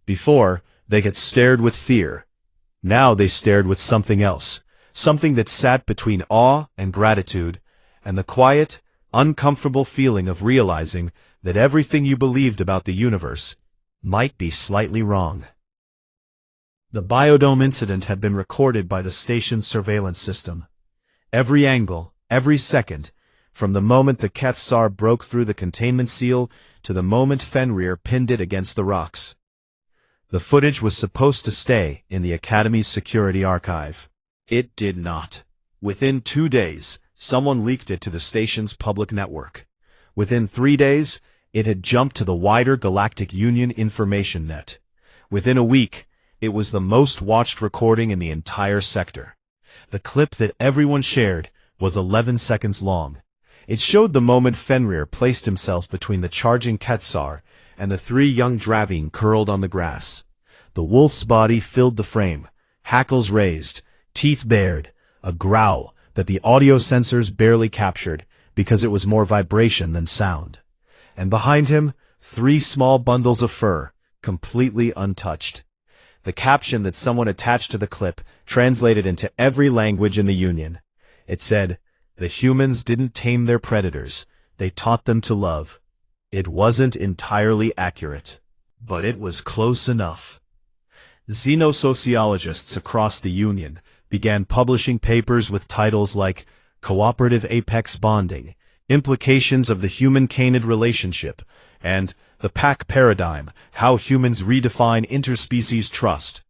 Before, they had stared with fear. Now they stared with something else, something that sat between awe and gratitude, and the quiet, uncomfortable feeling of realizing that everything you believed about the universe might be slightly wrong. The biodome incident had been recorded by the station's surveillance system. Every angle, every second, from the moment the Kethsar broke through the containment seal to the moment Fenrir pinned it against the rocks. The footage was supposed to stay in the Academy's security archive. It did not. Within 2 days, someone leaked it to the station's public network. Within 3 days, it had jumped to the wider Galactic Union information net. Within a week, it was the most watched recording in the entire sector. The clip that everyone shared was 11 seconds long. It showed the moment Fenrir placed himself between the charging Kethsar and the 3 young Dravine curled on the grass. The wolf's body filled the frame, hackles raised, teeth bared, a growl that the audio sensors barely captured because it was more vibration than sound. And behind him, 3 small bundles of fur, completely untouched. The caption that someone attached to the clip translated into every language in the Union. It said, "The humans didn't tame their predators, they taught them to love." It wasn't entirely accurate, but it was close enough. Xenosociologists across the Union began publishing papers with titles like Cooperative Apex Bonding, Implications of the Human-Canid Relationship, and The Pack Paradigm, How Humans Redefine Interspecies Trust.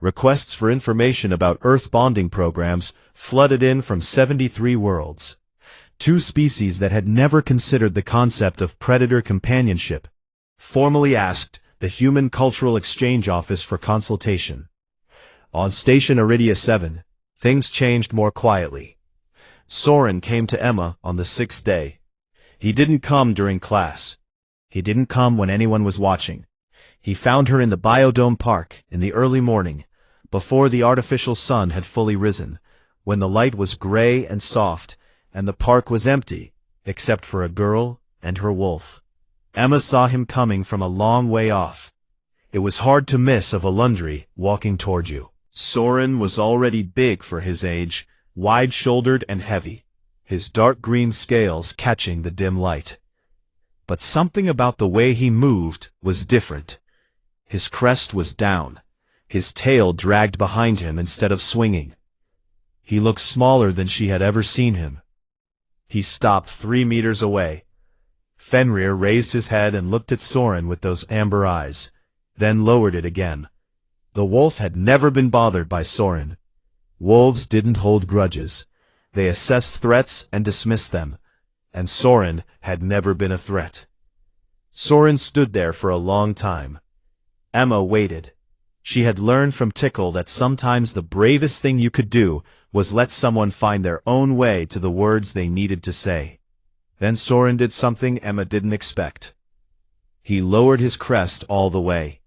Requests for information about Earth bonding programs flooded in from 73 worlds. 2 species that had never considered the concept of predator companionship formally asked the Human Cultural Exchange Office for consultation. On Station Iridia 7, things changed more quietly. Soren came to Emma on the 6th day. He didn't come during class. He didn't come when anyone was watching. He found her in the Biodome Park in the early morning, before the artificial sun had fully risen, when the light was gray and soft, and the park was empty, except for a girl and her wolf. Emma saw him coming from a long way off. It was hard to miss a Volundri walking toward you. Soren was already big for his age, wide-shouldered and heavy, his dark green scales catching the dim light. But something about the way he moved was different. His crest was down, his tail dragged behind him instead of swinging. He looked smaller than she had ever seen him. He stopped 3 meters away. Fenrir raised his head and looked at Soren with those amber eyes, then lowered it again. The wolf had never been bothered by Soren. Wolves didn't hold grudges. They assessed threats and dismissed them, and Soren had never been a threat. Soren stood there for a long time. Emma waited. She had learned from Tickle that sometimes the bravest thing you could do was let someone find their own way to the words they needed to say. Then Soren did something Emma didn't expect. He lowered his crest all the way.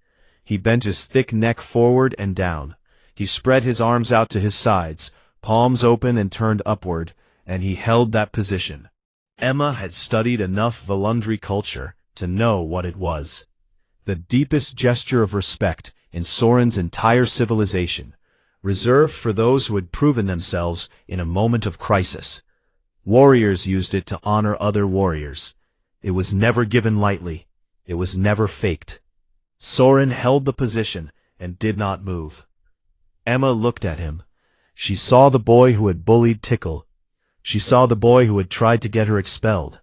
He bent his thick neck forward and down. He spread his arms out to his sides, palms open and turned upward, and he held that position. Emma had studied enough Volundri culture to know what it was. The deepest gesture of respect in Soren's entire civilization, reserved for those who had proven themselves in a moment of crisis. Warriors used it to honor other warriors. It was never given lightly. It was never faked. Soren held the position and did not move. Emma looked at him. She saw the boy who had bullied Tickle. She saw the boy who had tried to get her expelled.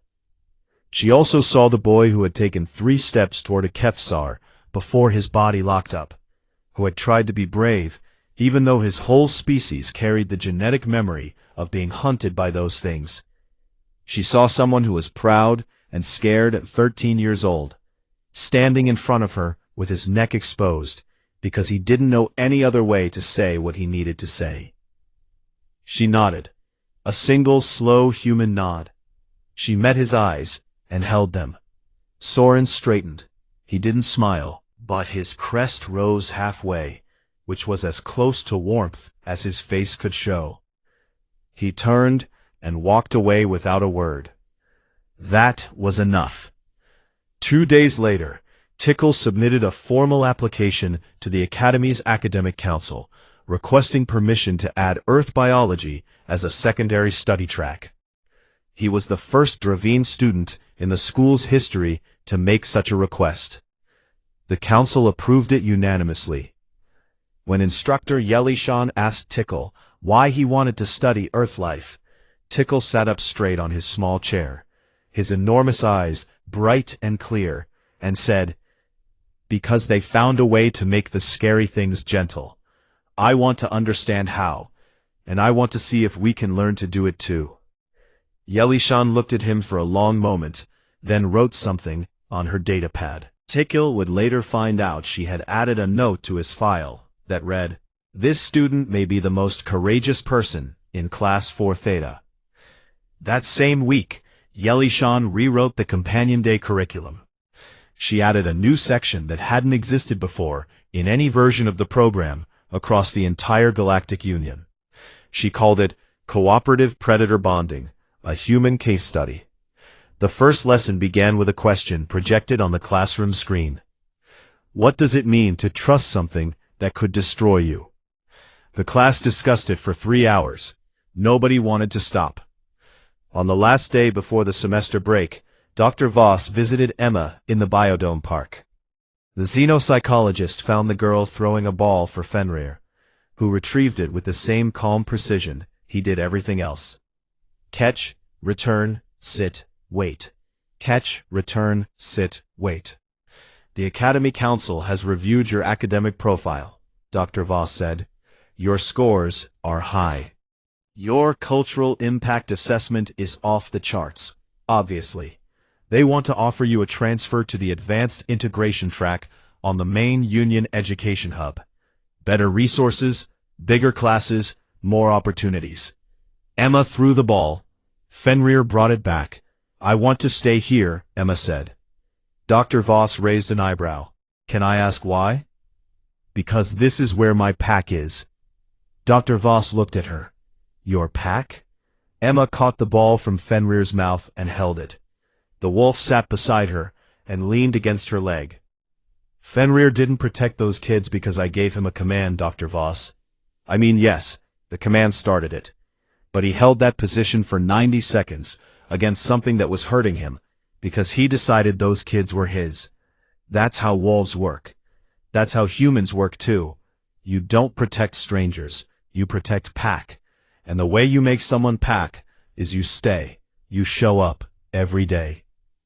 She also saw the boy who had taken 3 steps toward a Kefsar before his body locked up, who had tried to be brave, even though his whole species carried the genetic memory of being hunted by those things. She saw someone who was proud and scared at 13 years old, standing in front of her with his neck exposed, because he didn't know any other way to say what he needed to say. She nodded, a single slow human nod. She met his eyes and held them. Soren straightened. He didn't smile, but his crest rose halfway, which was as close to warmth as his face could show. He turned and walked away without a word. That was enough. 2 days later, Tickle submitted a formal application to the Academy's Academic Council, requesting permission to add Earth biology as a secondary study track. He was the first Dravine student in the school's history to make such a request. The council approved it unanimously. When instructor Yelishan asked Tickle why he wanted to study Earth life, Tickle sat up straight on his small chair, his enormous eyes bright and clear, and said, "Because they found a way to make the scary things gentle. I want to understand how, and I want to see if we can learn to do it too." Yelishan looked at him for a long moment, then wrote something on her datapad. Tickle would later find out she had added a note to his file that read, "This student may be the most courageous person in Class 4 Theta." That same week, Yelishan rewrote the Companion Day curriculum. She added a new section that hadn't existed before in any version of the program across the entire Galactic Union. She called it Cooperative Predator Bonding, a human case study. The first lesson began with a question projected on the classroom screen. What does it mean to trust something that could destroy you? The class discussed it for 3 hours. Nobody wanted to stop. On the last day before the semester break, Dr. Voss visited Emma in the Biodome Park. The xenopsychologist found the girl throwing a ball for Fenrir, who retrieved it with the same calm precision he did everything else. Catch, return, sit, wait. Catch, return, sit, wait. The Academy Council has reviewed your academic profile, Dr. Voss said. Your scores are high. Your cultural impact assessment is off the charts, obviously. They want to offer you a transfer to the advanced integration track on the main Union Education Hub. Better resources, bigger classes, more opportunities. Emma threw the ball. Fenrir brought it back. I want to stay here, Emma said. Dr. Voss raised an eyebrow. Can I ask why? Because this is where my pack is. Dr. Voss looked at her. Your pack? Emma caught the ball from Fenrir's mouth and held it. The wolf sat beside her and leaned against her leg. Fenrir didn't protect those kids because I gave him a command, Dr. Voss. I mean, yes, the command started it. But he held that position for 90 seconds against something that was hurting him because he decided those kids were his. That's how wolves work. That's how humans work too. You don't protect strangers. You protect pack. And the way you make someone pack is you stay. You show up every day.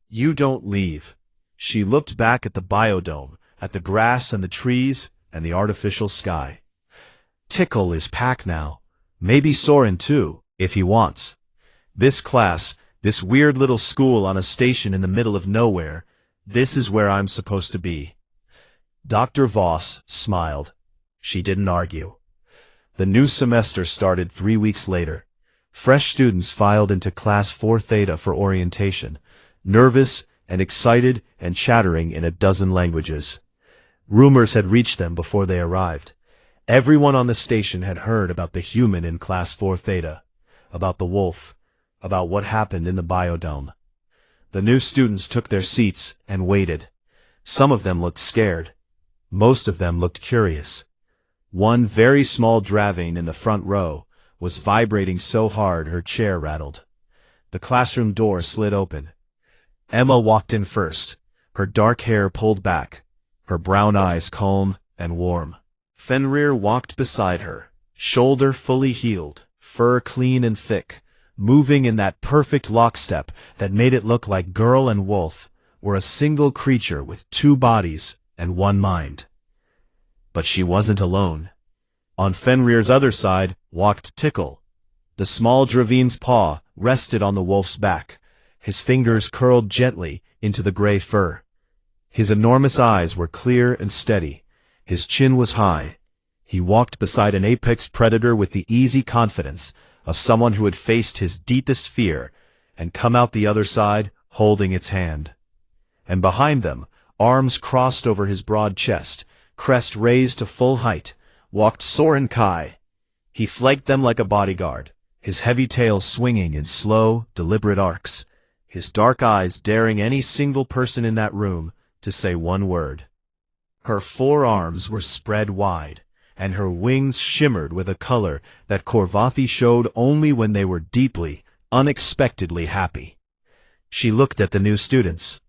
You don't leave. She looked back at the biodome, at the grass and the trees and the artificial sky. Tickle is pack now. Maybe Soren too, if he wants. This class, this weird little school on a station in the middle of nowhere, this is where I'm supposed to be. Dr. Voss smiled. She didn't argue. The new semester started 3 weeks later. Fresh students filed into Class 4 Theta for orientation, nervous and excited and chattering in a dozen languages. Rumors had reached them before they arrived. Everyone on the station had heard about the human in Class 4 Theta, about the wolf, about what happened in the biodome. The new students took their seats and waited. Some of them looked scared. Most of them looked curious. One very small dravane in the front row was vibrating so hard her chair rattled. The classroom door slid open. Emma walked in first, her dark hair pulled back, her brown eyes calm and warm. Fenrir walked beside her, shoulder fully healed, fur clean and thick, moving in that perfect lockstep that made it look like girl and wolf were a single creature with 2 bodies and 1 mind. But she wasn't alone. On Fenrir's other side walked Tickle. The small dravine's paw rested on the wolf's back, his fingers curled gently into the gray fur. His enormous eyes were clear and steady. His chin was high. He walked beside an apex predator with the easy confidence of someone who had faced his deepest fear and come out the other side holding its hand. And behind them, arms crossed over his broad chest, crest raised to full height, walked Soren Kai. He flanked them like a bodyguard, his heavy tail swinging in slow, deliberate arcs, his dark eyes daring any single person in that room to say one word. Her 4 arms were spread wide, and her wings shimmered with a color that Korvathi showed only when they were deeply, unexpectedly happy. She looked at the new students.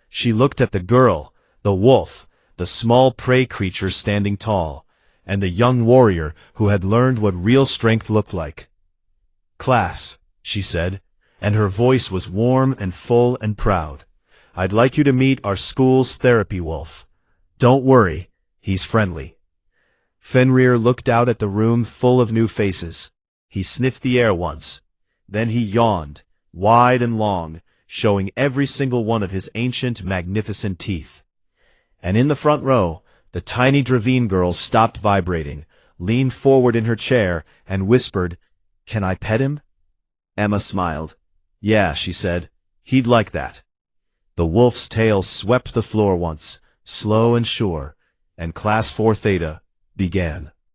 She looked at the girl, the wolf, the small prey creature standing tall, and the young warrior who had learned what real strength looked like. Class, she said, and her voice was warm and full and proud. I'd like you to meet our school's therapy wolf. Don't worry, he's friendly. Fenrir looked out at the room full of new faces. He sniffed the air once. Then he yawned, wide and long, showing every single one of his ancient, magnificent teeth. And in the front row, the tiny Dravine girl stopped vibrating, leaned forward in her chair, and whispered, "Can I pet him?" Emma smiled. "Yeah," she said. "He'd like that." The wolf's tail swept the floor once, slow and sure, and Class 4 Theta began.